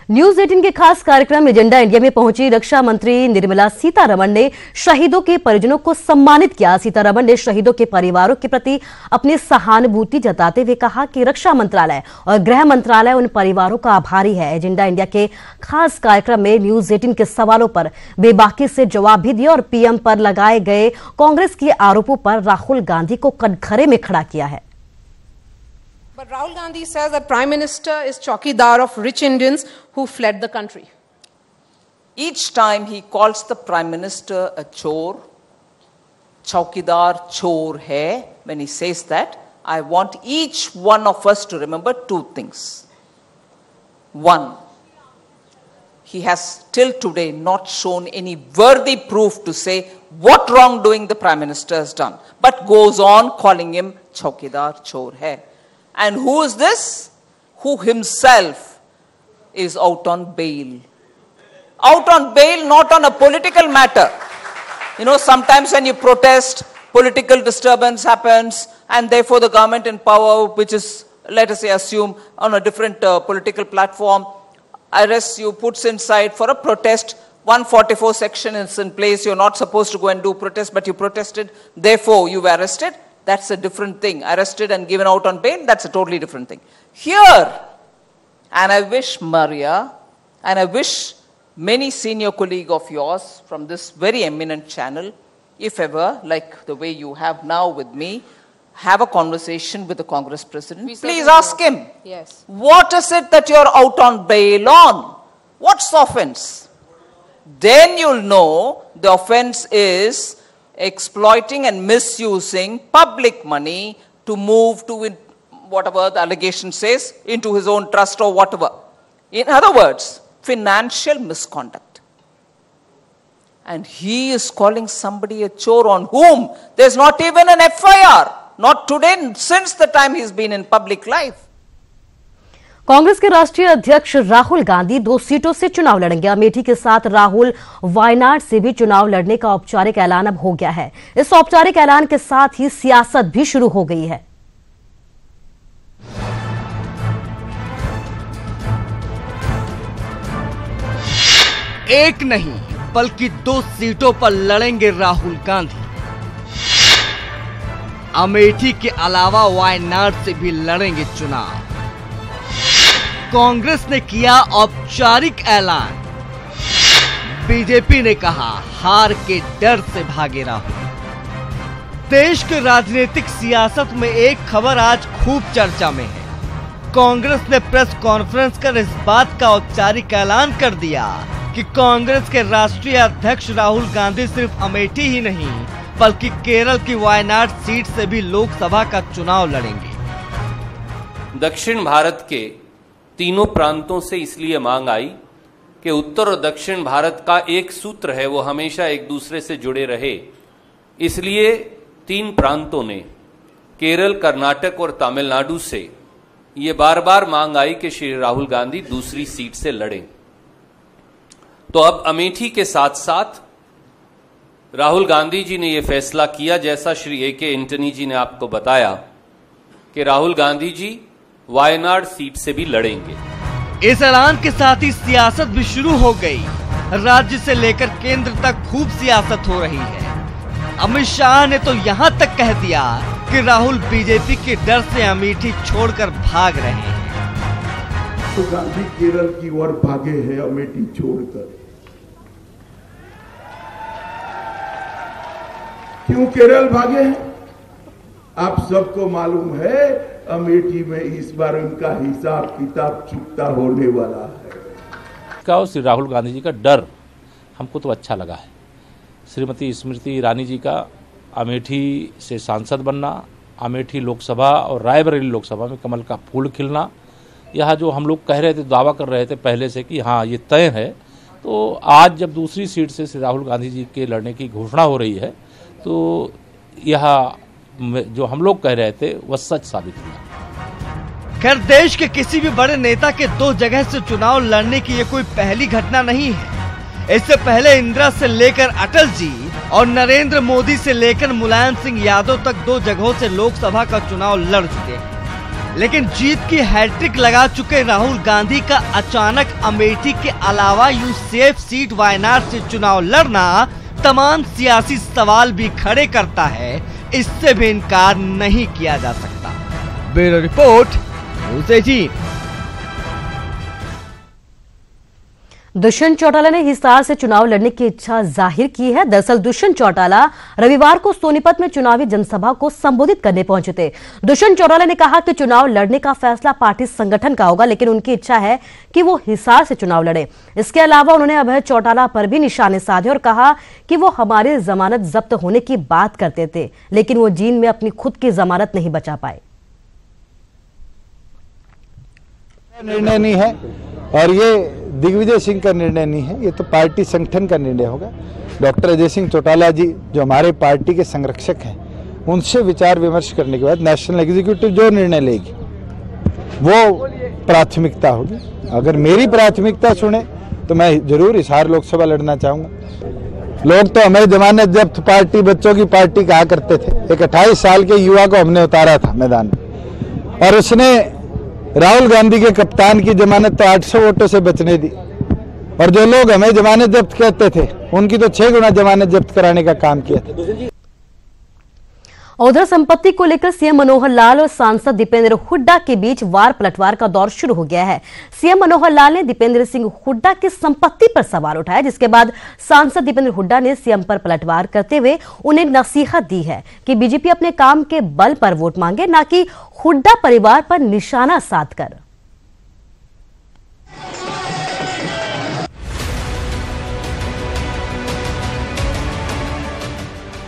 News 18 के खास कार्यक्रम एजेंडा इंडिया में पहुंची रक्षा मंत्री निर्मला सीतारमण ने शहीदों के परिजनों को सम्मानित किया। सीतारमण ने शहीदों के परिवारों के प्रति अपनी सहानुभूति जताते हुए कहा कि रक्षा मंत्रालय और गृह मंत्रालय उन परिवारों का आभारी है। एजेंडा इंडिया के खास कार्यक्रम में न्यूज 18 के सवालों पर बेबाकी से जवाब भी दिया और पीएम पर लगाए गए कांग्रेस के आरोपों पर राहुल गांधी को कटघरे में खड़ा किया है। But Rahul Gandhi says that Prime Minister is chowkidar of rich Indians who fled the country. Each time he calls the Prime Minister a chore, chowkidar chor hai, when he says that, I want each one of us to remember two things. One, he has till today not shown any worthy proof to say what wrongdoing the Prime Minister has done, but goes on calling him chowkidar chor hai. And who is this? Who himself is out on bail. Out on bail, not on a political matter. You know, sometimes when you protest, political disturbance happens, and therefore the government in power, which is, let us say, assume on a different political platform, arrests you, puts inside for a protest. 144 section is in place. You're not supposed to go and do protest, but you protested. Therefore, you were arrested. That's a different thing. Arrested and given out on bail, that's a totally different thing. Here, and I wish Maria, and I wish many senior colleagues of yours from this very eminent channel, if ever, like the way you have now with me, have a conversation with the Congress President. Please ask him, Yes. What is it that you're out on bail on? What's the offense? Then you'll know the offense is exploiting and misusing public money to move to whatever the allegation says into his own trust or whatever. In other words, financial misconduct. And he is calling somebody a chore on whom there's not even an FIR. Not today, since the time he's been in public life. Congress के राष्ट्रीय अध्यक्ष राहुल गांधी 2 सीटों से चुनाव लड़ेंगे। अमेठी के साथ राहुल वायनाड से भी चुनाव लड़ने का औपचारिक ऐलान अब हो गया है। इस औपचारिक ऐलान के साथ ही सियासत भी शुरू हो गई है। एक नहीं बल्कि 2 सीटों पर लड़ेंगे राहुल गांधी। अमेठी के अलावा वायनाड से भी लड़ेंगे चुनाव। कांग्रेस ने किया औपचारिक ऐलान। बीजेपी ने कहा हार के डर से भागे राहुल। देश के राजनीतिक सियासत में एक खबर आज खूब चर्चा में है। कांग्रेस ने प्रेस कॉन्फ्रेंस कर इस बात का औपचारिक ऐलान कर दिया कि कांग्रेस के राष्ट्रीय अध्यक्ष राहुल गांधी सिर्फ अमेठी ही नहीं बल्कि केरल की वायनाड सीट से भी लोकसभा का चुनाव लड़ेंगे। दक्षिण भारत के तीनों प्रांतों से इसलिए मांग आई कि उत्तर और दक्षिण भारत का एक सूत्र है, वो हमेशा एक दूसरे से जुड़े रहे। इसलिए 3 प्रांतों ने केरल, कर्नाटक और तमिलनाडु से ये बार बार मांग आई कि श्री राहुल गांधी दूसरी सीट से लड़ें। तो अब अमेठी के साथ साथ राहुल गांधी जी ने यह फैसला किया, जैसा श्री ए.के. एंटनी जी ने आपको बताया, कि राहुल गांधी जी वायनाड सीट से भी लड़ेंगे। इस ऐलान के साथ ही सियासत भी शुरू हो गई। राज्य से लेकर केंद्र तक खूब सियासत हो रही है। अमित शाह ने तो यहां तक कह दिया कि राहुल बीजेपी के डर से अमेठी छोड़कर भाग रहे हैं। तो गांधी केरल की ओर भागे हैं अमेठी छोड़कर। क्यों केरल भागे हैं? आप सबको मालूम है अमेठी में इस बार इनका हिसाब किताब चुकता होने वाला है। श्री राहुल गांधी जी का डर हमको तो अच्छा लगा है। श्रीमती स्मृति ईरानी जी का अमेठी से सांसद बनना, अमेठी लोकसभा और रायबरेली लोकसभा में कमल का फूल खिलना, यह जो हम लोग कह रहे थे, दावा कर रहे थे पहले से कि हाँ ये तय है, तो आज जब दूसरी सीट से श्री राहुल गांधी जी के लड़ने की घोषणा हो रही है तो यह जो हम लोग कह रहे थे वह सच साबित हुआ। खैर, देश के किसी भी बड़े नेता के 2 जगह से चुनाव लड़ने की ये कोई पहली घटना नहीं है। इससे पहले इंदिरा से लेकर अटल जी और नरेंद्र मोदी से लेकर मुलायम सिंह यादव तक 2 जगहों से लोकसभा का चुनाव लड़ चुके हैं। लेकिन जीत की हैट्रिक लगा चुके राहुल गांधी का अचानक अमेठी के अलावा यूं सेफ सीट वायनाड से चुनाव लड़ना तमाम सियासी सवाल भी खड़े करता है। इससे भी इनकार नहीं किया जा सकता। Bureau report, news 18। Dushyant Chautala ने हिसार से चुनाव लड़ने की इच्छा जाहिर की है। दरअसल दुष्यंत चौटाला रविवार को सोनीपत में चुनावी जनसभा को संबोधित करने पहुंचे थे। दुष्यंत चौटाला ने कहा कि चुनाव लड़ने का फैसला पार्टी संगठन का होगा, लेकिन उनकी इच्छा है कि वो हिसार से चुनाव लड़े। इसके अलावा उन्होंने अभय चौटाला पर भी निशाने साधे और कहा कि वो हमारी जमानत जब्त होने की बात करते थे, लेकिन वो जींद में अपनी खुद की जमानत नहीं बचा पाए। निर्णय नहीं है और ये दिग्विजय सिंह का निर्णय नहीं है, ये तो पार्टी संगठन का निर्णय होगा। डॉक्टर अजय सिंह चौटाला जी जो हमारे पार्टी के संरक्षक हैं, उनसे विचार विमर्श करने के बाद नेशनल एग्जीक्यूटिव जो निर्णय लेगी वो प्राथमिकता होगी। अगर मेरी प्राथमिकता सुने तो मैं जरूर हिसार लोकसभा लड़ना चाहूंगा। लोग तो हमें जमानत जब्त पार्टी, बच्चों की पार्टी कहा करते थे। एक 28 साल के युवा को हमने उतारा था मैदान में और उसने राहुल गांधी के कप्तान की जमानत तो 800 वोटों से बचने दी, और जो लोग हमें जमानत जब्त कहते थे उनकी तो 6 गुना जमानत जब्त कराने का काम किया था। उधर संपत्ति को लेकर सीएम मनोहर लाल और सांसद दीपेंद्र हुड्डा के बीच वार पलटवार का दौर शुरू हो गया है। सीएम मनोहर लाल ने दीपेंद्र सिंह हुड्डा की संपत्ति पर सवाल उठाया, जिसके बाद सांसद दीपेंद्र हुड्डा ने सीएम पर पलटवार करते हुए उन्हें नसीहत दी है कि बीजेपी अपने काम के बल पर वोट मांगे, न कि हुड्डा परिवार पर निशाना साधकर।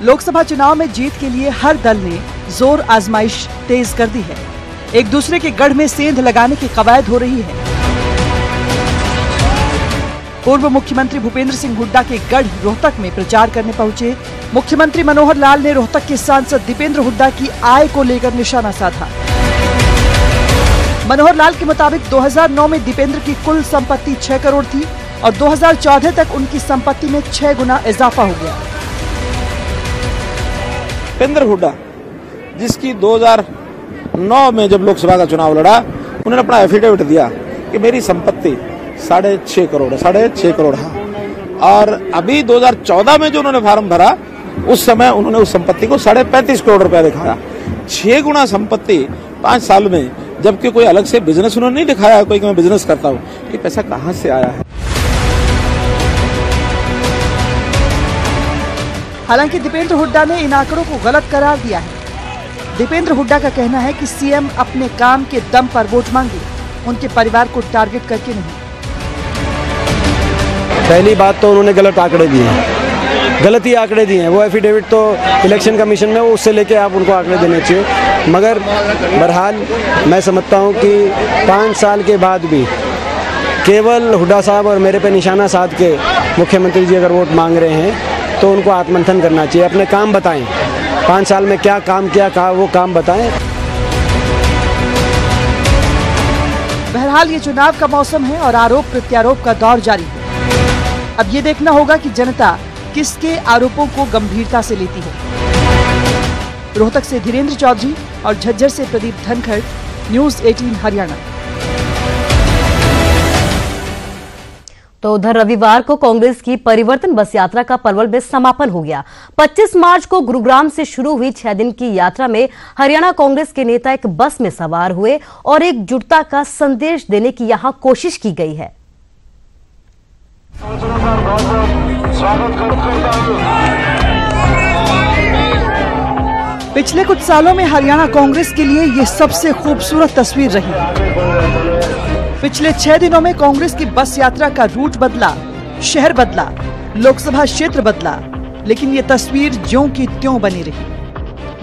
लोकसभा चुनाव में जीत के लिए हर दल ने जोर आजमाइश तेज कर दी है। एक दूसरे के गढ़ में सेंध लगाने की कवायद हो रही है। पूर्व मुख्यमंत्री भूपेंद्र सिंह हुड्डा के गढ़ रोहतक में प्रचार करने पहुंचे मुख्यमंत्री मनोहर लाल ने रोहतक के सांसद दीपेंद्र हुड्डा की आय को लेकर निशाना साधा। मनोहर लाल के मुताबिक 2009 में दीपेंद्र की कुल संपत्ति 6 करोड़ थी और 2014 तक उनकी संपत्ति में 6 गुना इजाफा हो गया। दीपेंद्र हुड्डा जिसकी 2009 में जब लोकसभा का चुनाव लड़ा, उन्होंने अपना एफिडेविट दिया कि मेरी संपत्ति 6.5 करोड़ है, 6.5 करोड़ है। और अभी 2014 में जो उन्होंने फॉर्म भरा, उस समय उन्होंने उस संपत्ति को 35.5 करोड़ रुपया दिखाया। 6 गुना संपत्ति 5 साल में, जबकि कोई अलग से बिजनेस उन्होंने नहीं दिखाया, कोई कि मैं बिजनेस करता हूँ। ये पैसा कहाँ से आया है? हालांकि दीपेंद्र हुड्डा ने इन आंकड़ों को गलत करार दिया है। दीपेंद्र हुड्डा का कहना है कि सीएम अपने काम के दम पर वोट मांगे, उनके परिवार को टारगेट करके नहीं। पहली बात तो उन्होंने गलत आंकड़े दिए हैं, गलत ही आंकड़े दिए हैं। वो एफिडेविट तो इलेक्शन कमीशन में, उससे लेके आप उनको आंकड़े देने चाहिए। मगर बहरहाल मैं समझता हूँ कि 5 साल के बाद भी केवल हुड्डा साहब और मेरे पे निशाना साध के मुख्यमंत्री जी अगर वोट मांग रहे हैं तो उनको आत्ममंथन करना चाहिए, अपने काम बताएं। 5 साल में क्या काम किया, कहा वो काम बताएं। बहरहाल ये चुनाव का मौसम है और आरोप प्रत्यारोप का दौर जारी है। अब ये देखना होगा कि जनता किसके आरोपों को गंभीरता से लेती है। रोहतक से धीरेन्द्र चौधरी और झज्जर से प्रदीप धनखड़, न्यूज़ 18 हरियाणा। तो उधर रविवार को कांग्रेस की परिवर्तन बस यात्रा का पलवल में समापन हो गया। 25 मार्च को गुरुग्राम से शुरू हुई 6 दिन की यात्रा में हरियाणा कांग्रेस के नेता एक बस में सवार हुए और एकजुटता का संदेश देने की यहां कोशिश की गई है। पिछले कुछ सालों में हरियाणा कांग्रेस के लिए ये सबसे खूबसूरत तस्वीर रही। पिछले 6 दिनों में कांग्रेस की बस यात्रा का रूट बदला, शहर बदला, लोकसभा क्षेत्र बदला, लेकिन ये तस्वीर ज्यों की त्यों बनी रही,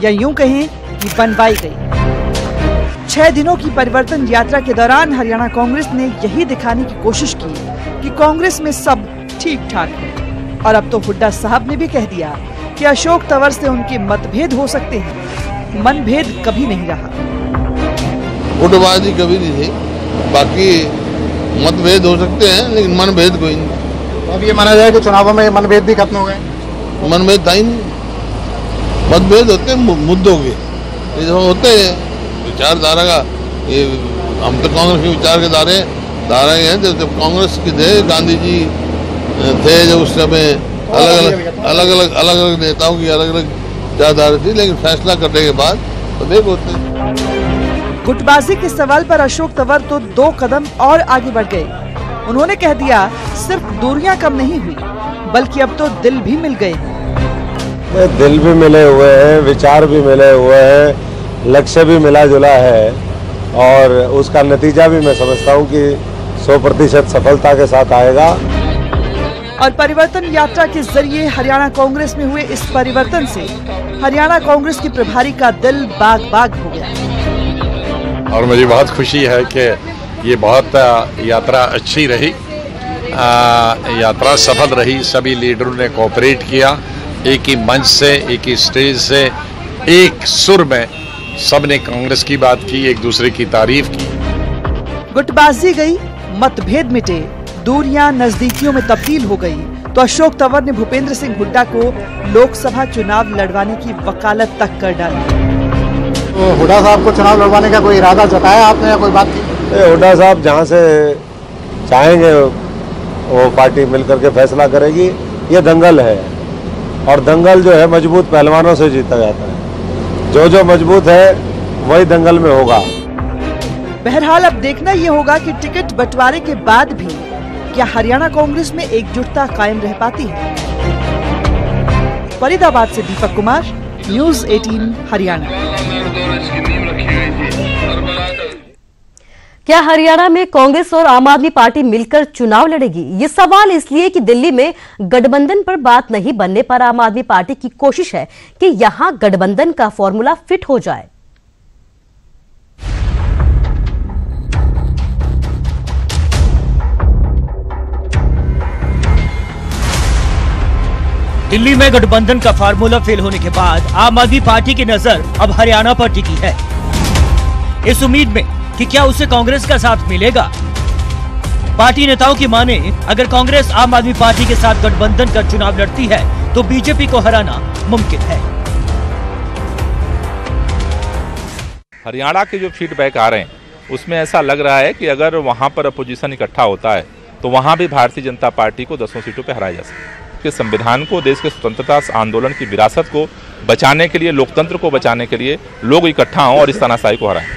या यूं कहें कि बनवाई गई। 6 दिनों की परिवर्तन यात्रा के दौरान हरियाणा कांग्रेस ने यही दिखाने की कोशिश की कि कांग्रेस में सब ठीक ठाक है। और अब तो हुड्डा साहब ने भी कह दिया कि अशोक तंवर से उनके मतभेद हो सकते हैं, मनभेद कभी नहीं रहा। गुटबाजी कभी नहीं थी, बाकी मतभेद हो सकते हैं लेकिन मनभेद कोई नहीं। अब ये माना जाए कि चुनावों में मनभेद भी खत्म हो गए? मनभेद था ही नहीं। मतभेद होते हैं मुद्दों के, ये जो होते हैं विचारधारा का ये हम तो कांग्रेस के विचार के धारा ही हैं। जब कांग्रेस के थे, गांधी जी थे जब उस समय अलग अलग नेताओं की अलग अलग विचारधारा थी, लेकिन फैसला करने के बाद तो एक होते हैं। गुटबाजी के सवाल पर अशोक तंवर तो 2 कदम और आगे बढ़ गए। उन्होंने कह दिया सिर्फ दूरियां कम नहीं हुई, बल्कि अब तो दिल भी मिल गए हैं। दिल भी मिले हुए हैं, विचार भी मिले हुए हैं, लक्ष्य भी मिला जुला है और उसका नतीजा भी मैं समझता हूं कि 100% सफलता के साथ आएगा। और परिवर्तन यात्रा के जरिए हरियाणा कांग्रेस में हुए इस परिवर्तन से हरियाणा कांग्रेस की प्रभारी का दिल बाग बाग हो गया। और मुझे बहुत खुशी है कि ये बहुत यात्रा अच्छी रही, यात्रा सफल रही। सभी लीडरों ने कोऑपरेट किया, एक ही मंच से, एक ही स्टेज से, एक सुर में सबने कांग्रेस की बात की, एक दूसरे की तारीफ की। गुटबाजी गई, मतभेद मिटे, दूरियां नजदीकियों में तब्दील हो गई, तो अशोक तंवर ने भूपेंद्र सिंह हुड्डा को लोकसभा चुनाव लड़वाने की वकालत तक कर डाली। तो हुड्डा साहब को चुनाव लड़वाने का कोई इरादा जताया आपने या कोई बात की? हुड्डा साहब जहां से चाहेंगे वो पार्टी मिलकर के फैसला करेगी। ये दंगल है और दंगल जो है मजबूत पहलवानों से जीता जाता है। जो मजबूत है वही दंगल में होगा। बहरहाल अब देखना ये होगा कि टिकट बंटवारे के बाद भी क्या हरियाणा कांग्रेस में एकजुटता कायम रह पाती है। फरीदाबाद से दीपक कुमार, न्यूज़ 18 हरियाणा। क्या हरियाणा में कांग्रेस और आम आदमी पार्टी मिलकर चुनाव लड़ेगी? ये सवाल इसलिए कि दिल्ली में गठबंधन पर बात नहीं बनने पर आम आदमी पार्टी की कोशिश है कि यहां गठबंधन का फॉर्मूला फिट हो जाए। दिल्ली में गठबंधन का फार्मूला फेल होने के बाद आम आदमी पार्टी की नजर अब हरियाणा पर टिकी है, इस उम्मीद में कि क्या उसे कांग्रेस का साथ मिलेगा। पार्टी नेताओं की माने अगर कांग्रेस आम आदमी पार्टी के साथ गठबंधन कर चुनाव लड़ती है तो बीजेपी को हराना मुमकिन है। हरियाणा के जो फीडबैक आ रहे हैं उसमें ऐसा लग रहा है कि अगर वहां पर अपोजिशन इकट्ठा होता है तो वहां भी भारतीय जनता पार्टी को 10 सीटों पर हराया जा सकता है। के संविधान को, देश के स्वतंत्रता आंदोलन की विरासत को बचाने के लिए, लोकतंत्र को बचाने के लिए लोग इकट्ठा हों और इस तानाशाही को हराएं।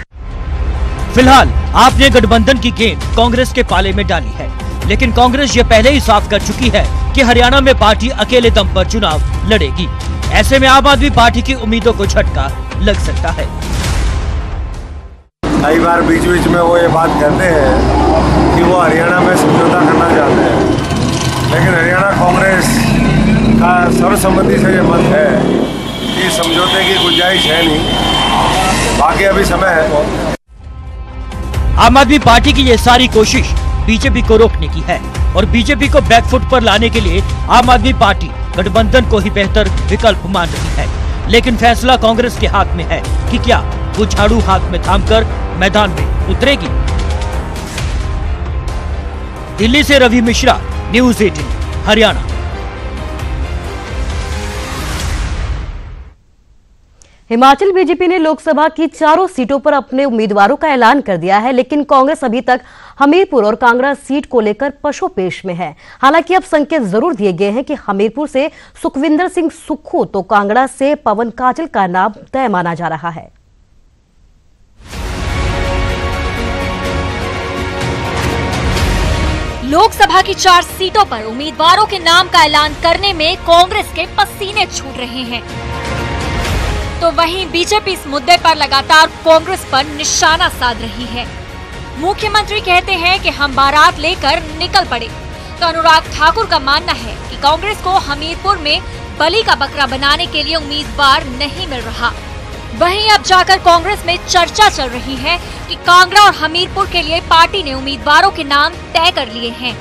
फिलहाल आपने गठबंधन की गेंद कांग्रेस के पाले में डाली है, लेकिन कांग्रेस ये पहले ही साफ कर चुकी है कि हरियाणा में पार्टी अकेले दम पर चुनाव लड़ेगी। ऐसे में आम आदमी पार्टी की उम्मीदों को झटका लग सकता है। कई बार बीच बीच में वो ये बात कहते हैं कि वो हरियाणा में समझौता करना चाहते हैं, लेकिन हरियाणा कांग्रेस का सर्वसम्मति से ये मत है कि समझौते की गुंजाइश है नहीं, बाकी अभी समय है। आम आदमी पार्टी की ये सारी कोशिश बीजेपी को रोकने की है और बीजेपी को बैकफुट पर लाने के लिए आम आदमी पार्टी गठबंधन को ही बेहतर विकल्प मान रही है। लेकिन फैसला कांग्रेस के हाथ में है कि क्या वो झाड़ू हाथ में थामकर मैदान में उतरेगी। दिल्ली से रवि मिश्रा, न्यूज़ 18 हरियाणा। हिमाचल बीजेपी ने लोकसभा की 4 सीटों पर अपने उम्मीदवारों का ऐलान कर दिया है, लेकिन कांग्रेस अभी तक हमीरपुर और कांगड़ा सीट को लेकर पशोपेश में है। हालांकि अब संकेत जरूर दिए गए हैं कि हमीरपुर से सुखविंदर सिंह सुक्खू तो कांगड़ा से पवन काजल का नाम तय माना जा रहा है। लोकसभा की 4 सीटों पर उम्मीदवारों के नाम का ऐलान करने में कांग्रेस के पसीने छूट रहे हैं, तो वहीं बीजेपी इस मुद्दे पर लगातार कांग्रेस पर निशाना साध रही है। मुख्यमंत्री कहते हैं कि हम बारात लेकर निकल पड़े, तो अनुराग ठाकुर का मानना है कि कांग्रेस को हमीरपुर में बलि का बकरा बनाने के लिए उम्मीदवार नहीं मिल रहा। वहीं अब जाकर कांग्रेस में चर्चा चल रही है कि कांगड़ा और हमीरपुर के लिए पार्टी ने उम्मीदवारों के नाम तय कर लिए हैं।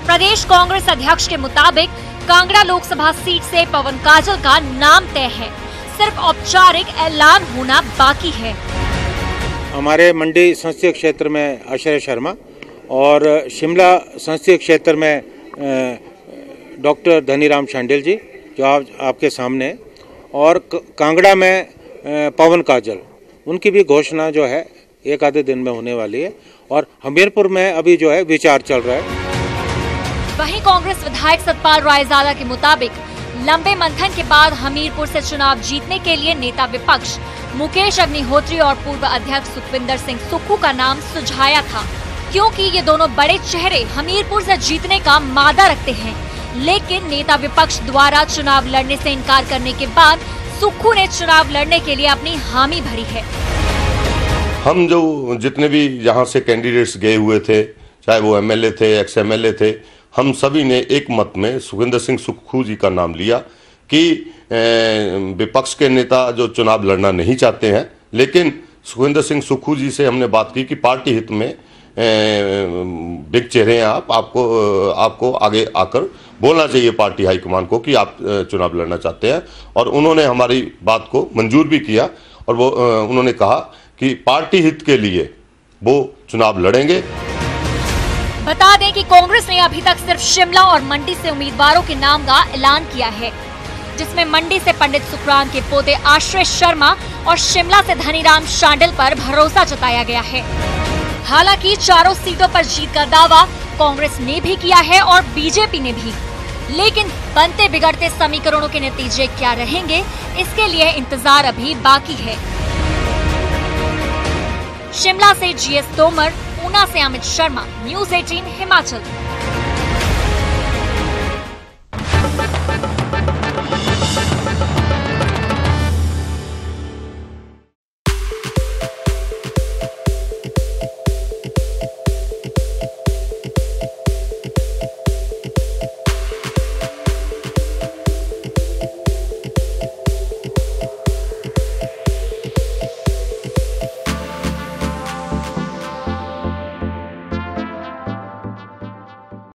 प्रदेश कांग्रेस अध्यक्ष के मुताबिक कांगड़ा लोकसभा सीट से पवन काजल का नाम तय है, सिर्फ औपचारिक ऐलान होना बाकी है। हमारे मंडी संसदीय क्षेत्र में आश्रय शर्मा और शिमला संसदीय क्षेत्र में डॉक्टर धनीराम शांडिल जी जो आपके सामने, और कांगड़ा में पवन काजल, उनकी भी घोषणा जो है एक आधे दिन में होने वाली है और हमीरपुर में अभी जो है विचार चल रहा है। वहीं कांग्रेस विधायक सतपाल रायजादा के मुताबिक लंबे मंथन के बाद हमीरपुर से चुनाव जीतने के लिए नेता विपक्ष मुकेश अग्निहोत्री और पूर्व अध्यक्ष सुखविंदर सिंह सुक्खू का नाम सुझाया था, क्योंकि ये दोनों बड़े चेहरे हमीरपुर से जीतने का मादा रखते हैं। लेकिन नेता विपक्ष द्वारा चुनाव लड़ने से इनकार करने के बाद सुक्खू ने चुनाव लड़ने के लिए अपनी हामी भरी है। हम जो जितने भी यहाँ से कैंडिडेट्स गए हुए थे, चाहे वो एमएलए थे, एक्स एमएलए थे, हम सभी ने एक मत में सुखविंदर सिंह सुक्खू जी का नाम लिया कि विपक्ष के नेता जो चुनाव लड़ना नहीं चाहते हैं, लेकिन सुखविंदर सिंह सुक्खू जी से हमने बात की कि पार्टी हित में बिग चेहरे हैं आपको आगे आकर बोलना चाहिए पार्टी हाईकमान को कि आप चुनाव लड़ना चाहते हैं। और उन्होंने हमारी बात को मंजूर भी किया और वो उन्होंने कहा कि पार्टी हित के लिए वो चुनाव लड़ेंगे। बता दें कि कांग्रेस ने अभी तक सिर्फ शिमला और मंडी से उम्मीदवारों के नाम का ऐलान किया है, जिसमें मंडी से पंडित सुखराम के पोते आश्रय शर्मा और शिमला से धनीराम शांडिल पर भरोसा जताया गया है। हालांकि चारों सीटों पर जीत का दावा कांग्रेस ने भी किया है और बीजेपी ने भी, लेकिन बनते बिगड़ते समीकरणों के नतीजे क्या रहेंगे, इसके लिए इंतजार अभी बाकी है। शिमला से जीएस तोमर, ऊना से अमित शर्मा, न्यूज़ 18 हिमाचल।